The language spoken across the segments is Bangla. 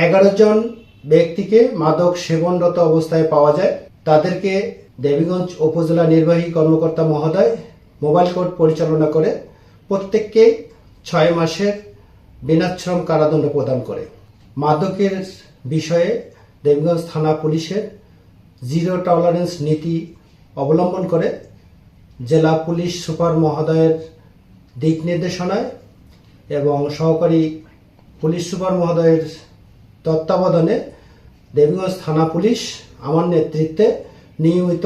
11 জন ব্যক্তিকে মাদক সেবনরত অবস্থায় পাওয়া যায়। তাদেরকে দেবীগঞ্জ উপজেলা নির্বাহী কর্মকর্তা মহোদয় মোবাইল কোর্ট পরিচালনা করে প্রত্যেককে 6 মাসের বিনাশ্রম কারাদণ্ড প্রদান করে। মাদকের বিষয়ে দেবীগঞ্জ থানা পুলিশের জিরো টলারেন্স নীতি অবলম্বন করে জেলা পুলিশ সুপার মহোদয়ের দিক নির্দেশনায় এবং সহকারী পুলিশ সুপার মহোদয়ের তত্ত্বাবধানে দেবীগঞ্জ থানা পুলিশ আমার নেতৃত্বে নিয়মিত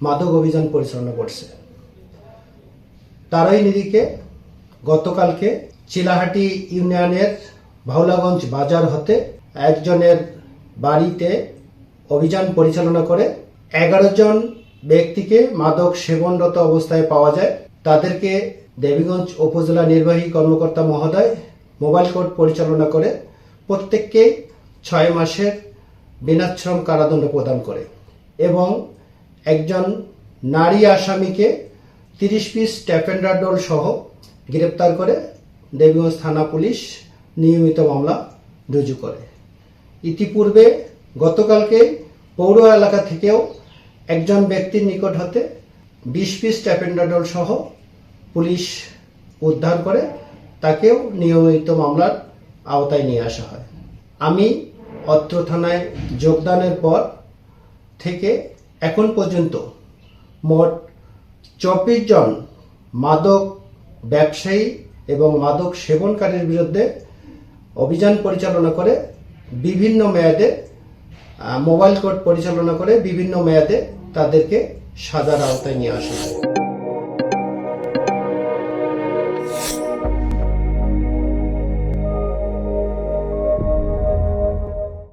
মাদক অভিযান পরিচালনা করছে। তারই নিরিখে গতকালকে চিলাহাটি ইউনিয়নের ভাওলাগঞ্জ বাজার হতে একজনের বাড়িতে অভিযান পরিচালনা করে 11 জন ব্যক্তিকে মাদক সেবনরত অবস্থায় পাওয়া যায়। তাদেরকে দেবীগঞ্জ উপজেলা নির্বাহী কর্মকর্তা মহোদয় মোবাইল কোর্ট পরিচালনা করে প্রত্যেককে 6 মাসের বিনাশ্রম কারাদণ্ড প্রদান করে এবং একজন নারী আসামিকে 30 পিস ট্যাপেন্ডারডোল সহ গ্রেপ্তার করে দেবীগঞ্জ থানা পুলিশ নিয়মিত মামলা রুজু করে। ইতিপূর্বে গতকালকে পৌর এলাকা থেকেও একজন ব্যক্তির নিকট হতে 20 পিস ট্যাপেন্ডারডোল সহ পুলিশ উদ্ধার করে তাকেও নিয়মিত মামলার আওতায় নিয়ে আসা হয়। আমি অত্র থানায় যোগদানের পর থেকে এখন পর্যন্ত মোট 24 জন মাদক ব্যবসায়ী এবং মাদক সেবনকারীর বিরুদ্ধে অভিযান পরিচালনা করে বিভিন্ন মেয়াদে মোবাইল কোর্ট পরিচালনা করে বিভিন্ন মেয়াদে তাদেরকে সাজার আওতায় নিয়ে আসা হয়।